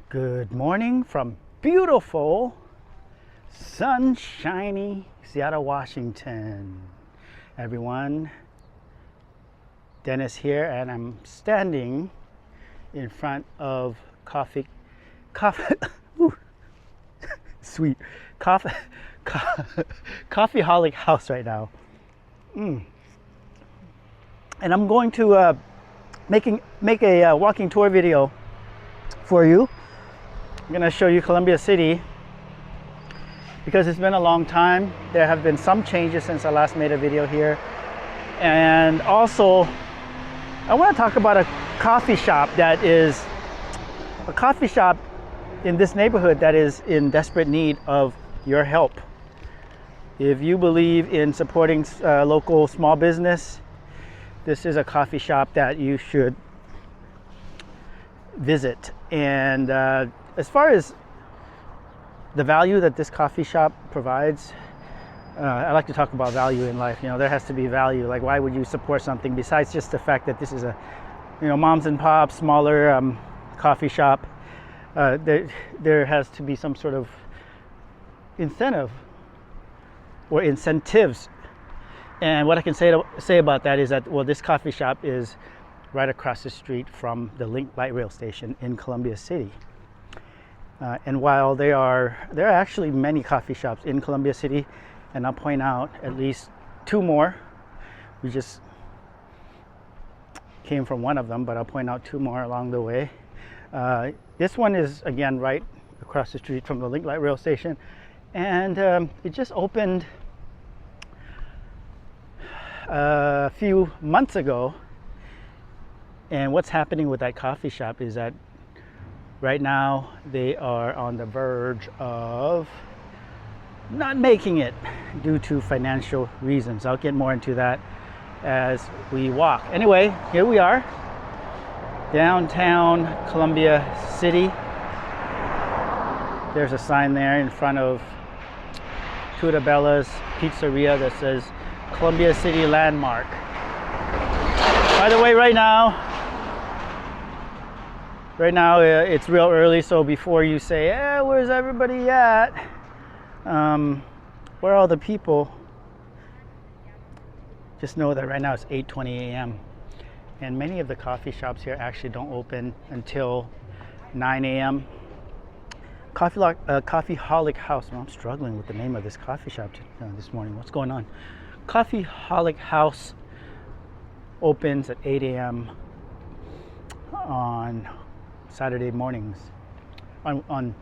Good morning from beautiful, sunshiny Seattle, Washington. Everyone, Dennis here, and I'm standing in front of Coffeeholic House right now. And I'm going to make a walking tour video for you. I'm going to show you Columbia City because it's been a long time. There have been some changes since I last made a video here. And also, I want to talk about a coffee shop in this neighborhood that is in desperate need of your help. If you believe in supporting local small business, this is a coffee shop that you should visit. And as far as the value that this coffee shop provides, I like to talk about value in life. You know, there has to be value. Like, why would you support something besides just the fact that this is a, moms and pops, smaller coffee shop? There has to be some sort of incentive or incentives. And what I can say about that is that, well, this coffee shop is right across the street from the Link Light Rail Station in Columbia City. And while there are actually many coffee shops in Columbia City, and I'll point out at least two more. We just came from one of them, but I'll point out two more along the way. This one is, again, right across the street from the Link Light Rail Station, and it just opened a few months ago. And what's happening with that coffee shop is that right now they are on the verge of not making it due to financial reasons. I'll get more into that as we walk. Anyway, here we are, downtown Columbia City. There's a sign there in front of Bella's Pizzeria that says Columbia City Landmark. By the way, right now it's real early, so before you say, where's everybody at? Where are all the people? Just know that right now it's 8:20 a.m. and many of the coffee shops here actually don't open until 9 a.m. Coffeeholic House. Well, I'm struggling with the name of this coffee shop this morning. What's going on? Coffeeholic House opens at 8 a.m. on Saturday mornings, on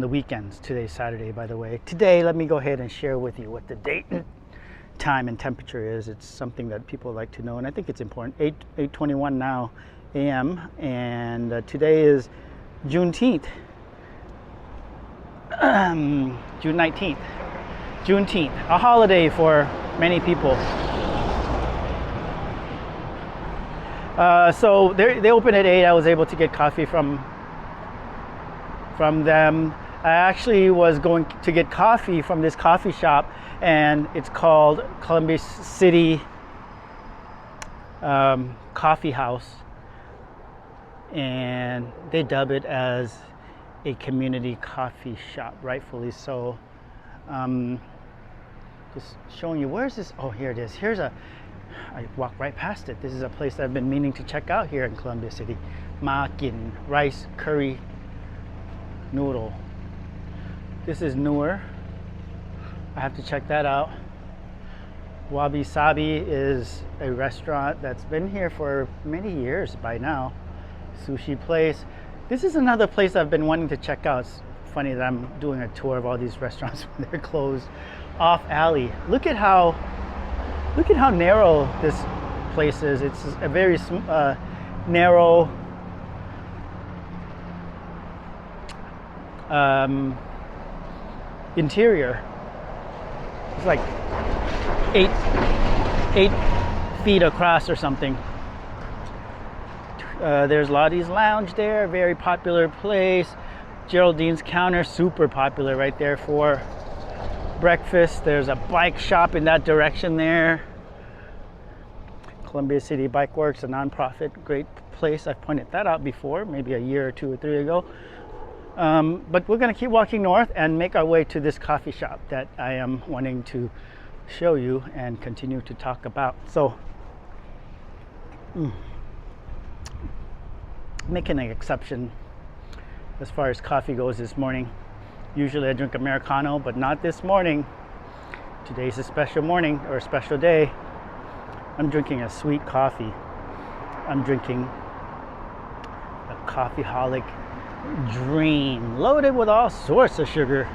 the weekends. Today's Saturday, by the way. Today, let me go ahead and share with you what the date, time, and temperature is. It's something that people like to know, and I think it's important. 8:21 now a.m. and today is Juneteenth. June 19th. Juneteenth, a holiday for many people. So they open at 8. I was able to get coffee from them. I actually was going to get coffee from this coffee shop, and it's called Columbia City Coffee House, and they dub it as a community coffee shop, rightfully so. Just showing you, where's this? Oh, here it is. I walked right past it. This is a place that I've been meaning to check out here in Columbia City. Makin rice curry noodle. This is newer. I have to check that out. Wabi Sabi is a restaurant that's been here for many years by now. Sushi place. This is another place I've been wanting to check out. It's funny that I'm doing a tour of all these restaurants when they're closed. Off alley. Look at how narrow this place is. It's a very narrow interior. It's like eight feet across or something. There's Lottie's Lounge there, very popular place. Geraldine's Counter, super popular right there for breakfast. There's a bike shop in that direction there. Columbia City Bike Works, a nonprofit, great place. I've pointed that out before, maybe a year or two or three ago. But we're going to keep walking north and make our way to this coffee shop that I am wanting to show you and continue to talk about. So, making an exception as far as coffee goes this morning. Usually I drink Americano, but not this morning. Today's a special morning or a special day. I'm drinking a sweet coffee. I'm drinking a Coffeeholic Dream, loaded with all sorts of sugar.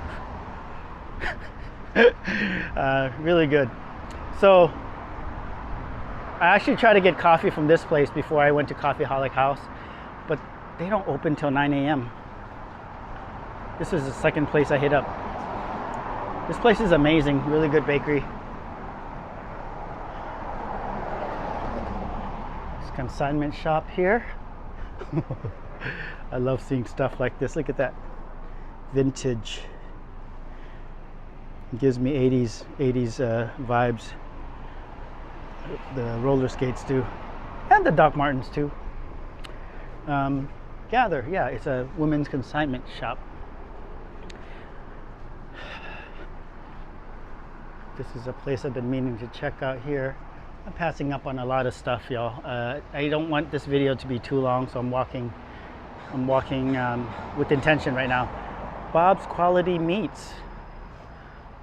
Really good. So I actually tried to get coffee from this place before I went to Coffeeholic House, but they don't open till 9 a.m. This is the second place I hit up. This place is amazing, really good bakery. This consignment shop here. I love seeing stuff like this. Look at that, vintage. It gives me 80s vibes. The roller skates do, and the Doc Martens too. Gather, yeah, it's a women's consignment shop. This is a place I've been meaning to check out here. I'm passing up on a lot of stuff, y'all. I don't want this video to be too long, so I'm walking with intention right now. Bob's Quality Meats.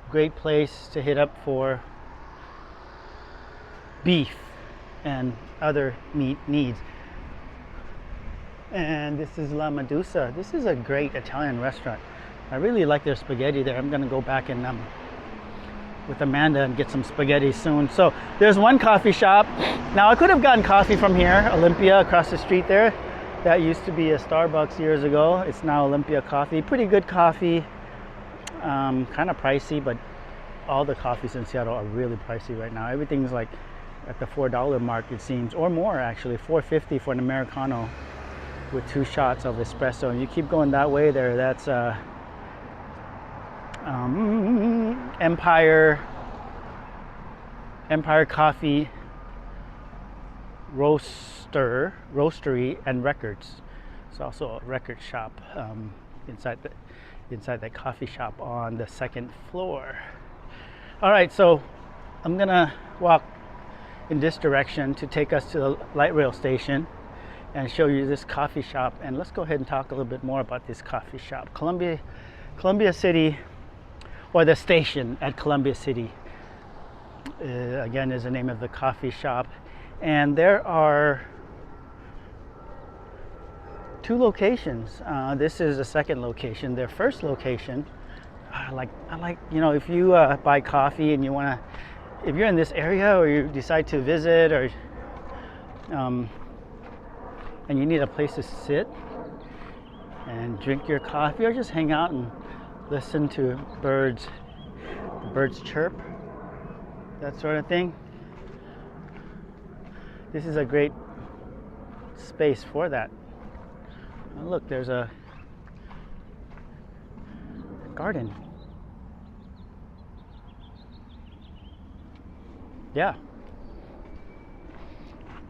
Great place to hit up for beef and other meat needs. And this is La Medusa. This is a great Italian restaurant. I really like their spaghetti there. I'm gonna go back and with Amanda and get some spaghetti soon. So there's one coffee shop. Now I could have gotten coffee from here, Olympia, across the street there. That used to be a Starbucks years ago. It's now Olympia Coffee. Pretty good coffee. Kind of pricey, but all the coffees in Seattle are really pricey right now. Everything's like at the $4 mark, it seems, or more actually. $4.50 for an Americano with 2 shots of espresso. And you keep going that way there, that's Empire Coffee Roastery and Records. It's also a record shop inside that coffee shop on the 2nd floor. All right, so I'm gonna walk in this direction to take us to the light rail station and show you this coffee shop. And let's go ahead and talk a little bit more about this coffee shop. Columbia City, or the station at Columbia City, again, is the name of the coffee shop. And there are 2 locations. This is the second location. Their first location, I like, you know, if you buy coffee and you want to, if you're in this area or you decide to visit, or and you need a place to sit and drink your coffee or just hang out and listen to birds chirp, that sort of thing, this is a great space for that. Oh, look, there's a garden. Yeah,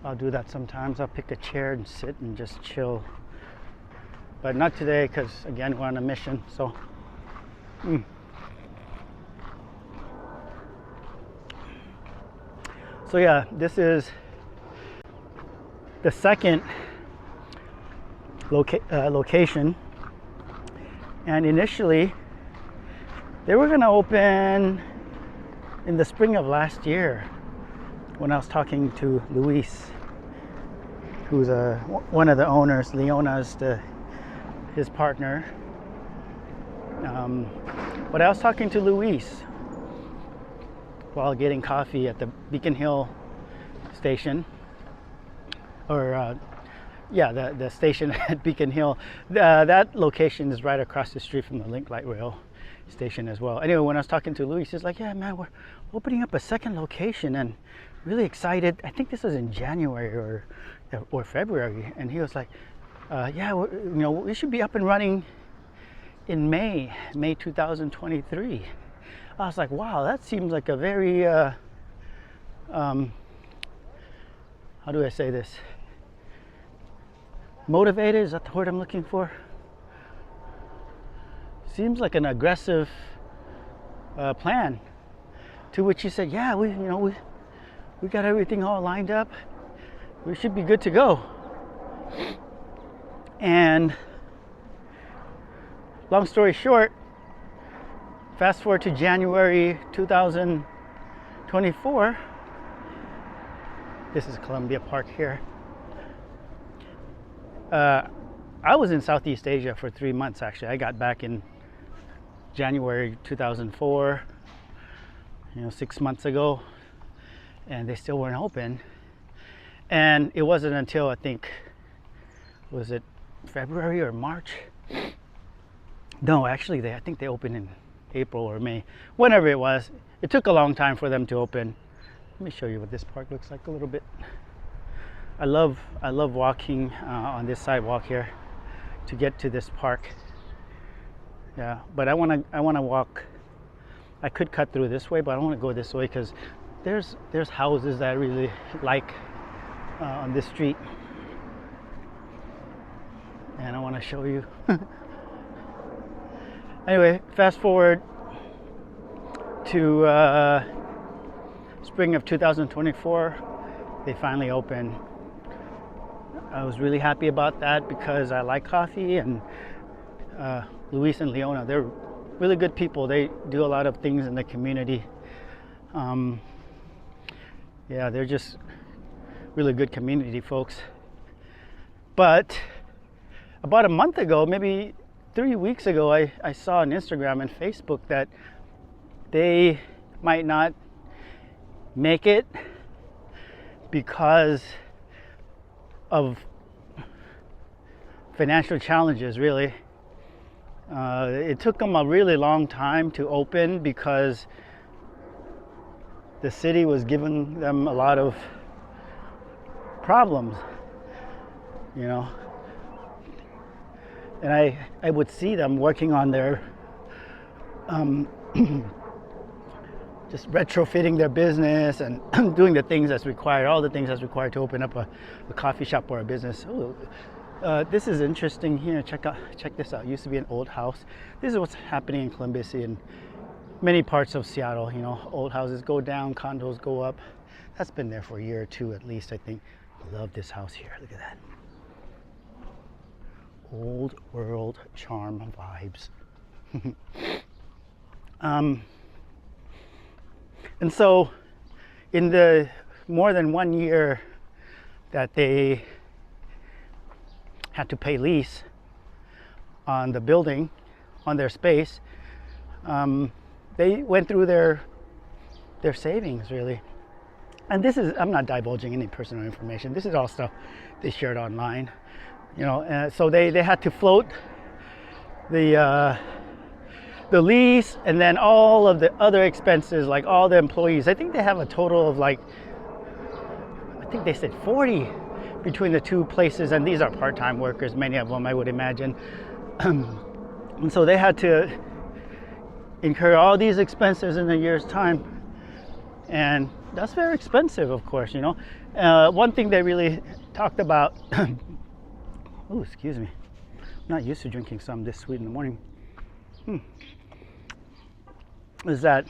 I'll do that sometimes. I'll pick a chair and sit and just chill, but not today because, again, we're on a mission. So so yeah, this is the second location, and initially they were going to open in the spring of last year, when I was talking to Luis, who's one of the owners. Leona's his partner. But I was talking to Luis while getting coffee at the Beacon Hill station, or the station at Beacon Hill. That location is right across the street from the Link Light Rail station as well. Anyway, when I was talking to Luis, he's like, "Yeah, man, we're opening up a second location and really excited." I think this was in January or February, and he was like, "Yeah, we should be up and running in May 2023. I was like, "Wow, that seems like a very how do I say this? Motivated, is that the word I'm looking for? seems like an aggressive plan. To which he said, yeah, we got everything all lined up. We should be good to go. And long story short, fast forward to January 2024. This is Columbia Park here. I was in Southeast Asia for 3 months actually. I got back in January 2004, 6 months ago, and they still weren't open. And it wasn't until I think, was it February or March? No, actually, I think they opened in April or May, whenever it was. It took a long time for them to open. Let me show you what this park looks like a little bit. I love walking on this sidewalk here to get to this park. Yeah, but I want to walk. I could cut through this way, but I want to go this way because there's houses that I really like on this street, and I want to show you. Anyway, fast forward to spring of 2024, they finally opened. I was really happy about that because I like coffee, and Luis and Leona, they're really good people. They do a lot of things in the community. Yeah, they're just really good community folks. But about a month ago, maybe 3 weeks ago, I saw on Instagram and Facebook that they might not make it because of financial challenges, really. It took them a really long time to open because the city was giving them a lot of problems, and I would see them working on their just retrofitting their business and doing the things that's required, all the things that's required to open up a coffee shop or a business. Ooh, this is interesting here. Check this out. It used to be an old house. This is what's happening in Columbia City and many parts of Seattle. Old houses go down, condos go up. That's been there for a year or two at least, I think. I love this house here. Look at that. Old world charm vibes. And so in the more than 1 year that they had to pay lease on the building, on their space, they went through their savings, really. And this is, I'm not divulging any personal information. This is all stuff they shared online. So they had to float the lease and then all of the other expenses, like all the employees. I think they have a total of I think they said 40 between the two places, and these are part-time workers, many of them, I would imagine. And so they had to incur all these expenses in a year's time, and that's very expensive, of course. One thing they really talked about oh, excuse me, I'm not used to drinking some this sweet in the morning. Is that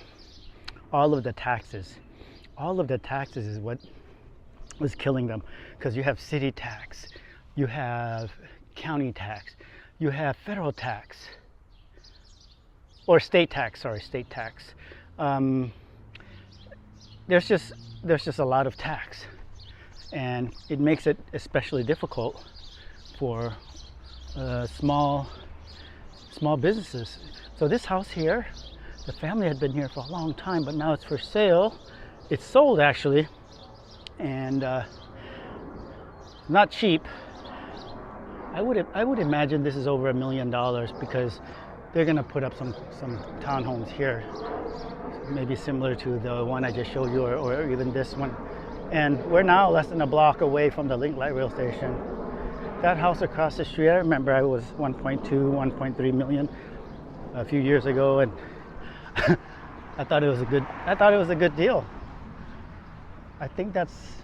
all of the taxes is what was killing them, because you have city tax, you have county tax, you have federal tax, or state tax. There's just a lot of tax, and it makes it especially difficult for small businesses. So this house here, the family had been here for a long time, but now it's for sale. It's sold actually, and not cheap. I would imagine this is over $1 million, because they're gonna put up some townhomes here, maybe similar to the one I just showed you, or even this one. And we're now less than a block away from the Link Light Rail Station. That house across the street, I remember I was 1.3 million a few years ago, and I thought it was a good deal. I think that's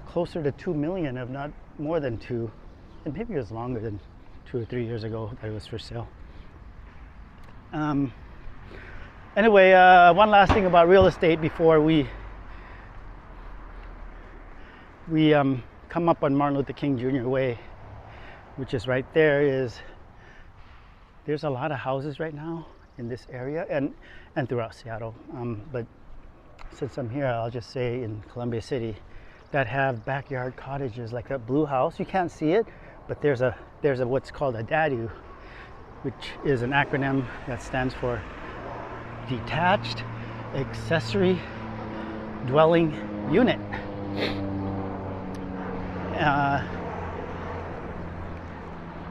closer to 2 million, if not more than 2, and maybe it was longer than 2 or 3 years ago that it was for sale. Anyway, one last thing about real estate before we come up on Martin Luther King Jr. Way, which is right there. There's a lot of houses right now in this area and throughout Seattle. But since I'm here, I'll just say in Columbia City, that have backyard cottages, like a blue house. You can't see it, but there's a what's called a DADU, which is an acronym that stands for Detached Accessory Dwelling Unit.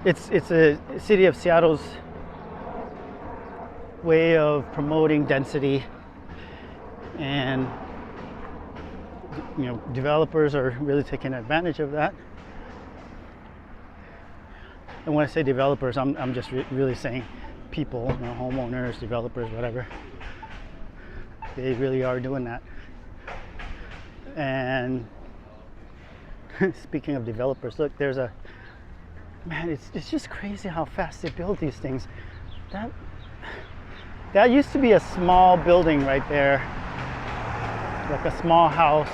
It's a city of Seattle's way of promoting density, and developers are really taking advantage of that. And when I say developers, I'm just really saying people, homeowners, developers, whatever. They really are doing that. And speaking of developers, look, there's it's just crazy how fast they build these things. That used to be a small building right there, like a small house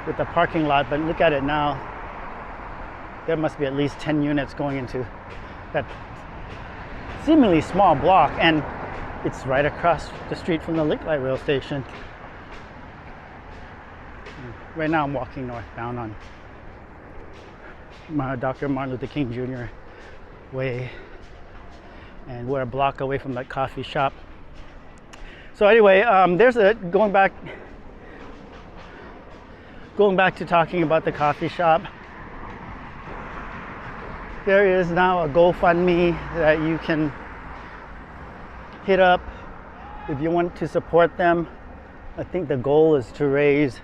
with a parking lot, but look at it now. There must be at least 10 units going into that seemingly small block, and it's right across the street from the Link Light Rail station. Right now I'm walking northbound on Dr. Martin Luther King Jr. Way, and we're a block away from that coffee shop. So anyway, there's going back to talking about the coffee shop. There is now a GoFundMe that you can hit up if you want to support them. I think the goal is to raise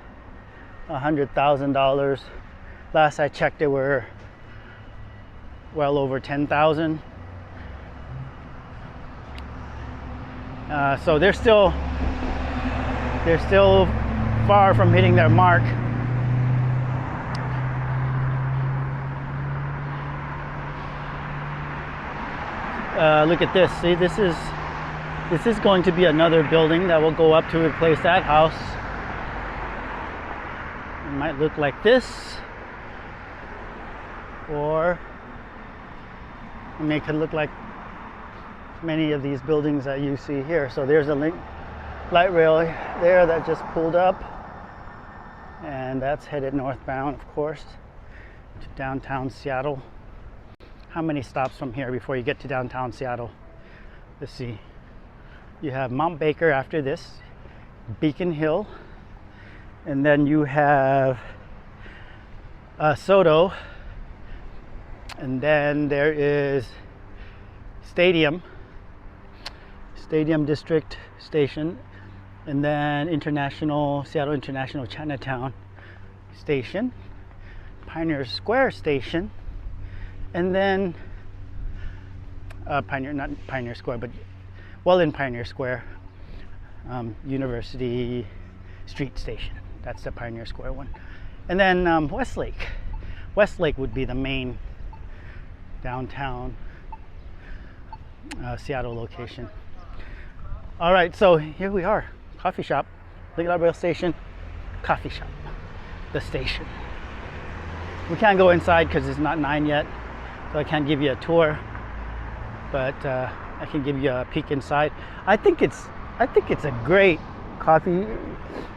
$100,000. Last I checked, there were well over 10,000. So they're still far from hitting their mark. Look at this. See, this is going to be another building that will go up to replace that house. It might look like this, or it could look like many of these buildings that you see here. So there's a light rail there that just pulled up, and that's headed northbound, of course, to downtown Seattle. How many stops from here before you get to downtown Seattle? Let's see. You have Mount Baker after this, Beacon Hill, and then you have Soto, and then there is Stadium District Station, and then Seattle International Chinatown Station, Pioneer Square Station, and then not Pioneer Square, but in Pioneer Square, University Street Station. That's the Pioneer Square one. And then Westlake. Westlake would be the main downtown Seattle location. All right, so here we are, coffee shop, Link Light Rail Station, coffee shop, the station. We can't go inside because it's not 9 yet, so I can't give you a tour, but I can give you a peek inside. I think it's a great coffee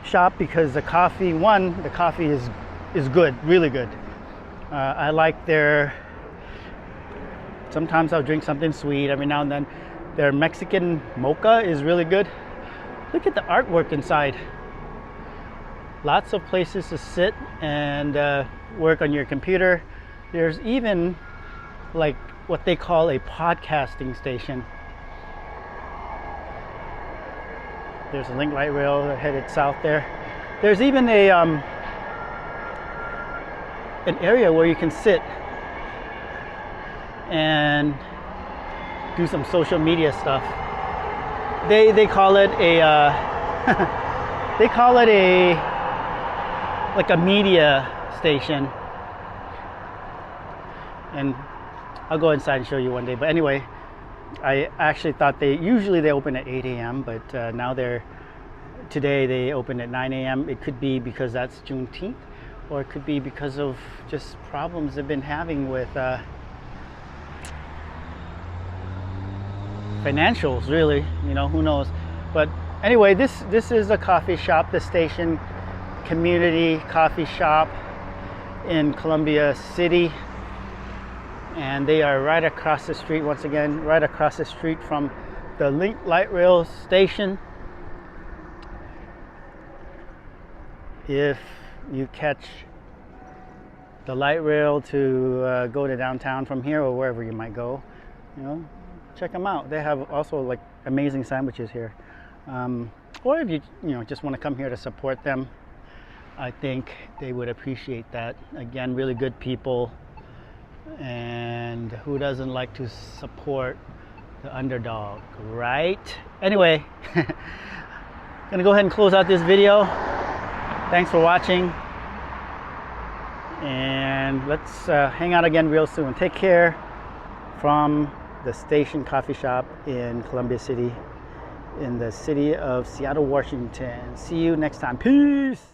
shop because the coffee is good, really good. I like sometimes I'll drink something sweet every now and then. Their Mexican mocha is really good. Look at the artwork inside. Lots of places to sit and work on your computer. There's even like what they call a podcasting station. There's a Link Light Rail headed south there. There's even an area where you can sit and do some social media stuff. They call it like a media station, and I'll go inside and show you one day. But anyway, I actually thought they open at 8 a.m., but now today they open at 9 a.m. It could be because that's Juneteenth, or it could be because of just problems they've been having with financials, really. Who knows. But anyway, this is a coffee shop, the Station Community Coffee Shop in Columbia City, and they are right across the street, once again, right across the street from the Link Light Rail station. If you catch the light rail to go to downtown from here, or wherever you might go, check them out. They have also like amazing sandwiches here. Or if you just want to come here to support them, I think they would appreciate that. Again, really good people, and who doesn't like to support the underdog, right? Anyway, gonna go ahead and close out this video. Thanks for watching, and let's hang out again real soon. Take care from the Station Coffee Shop in Columbia City, in the city of Seattle, Washington. See you next time. Peace.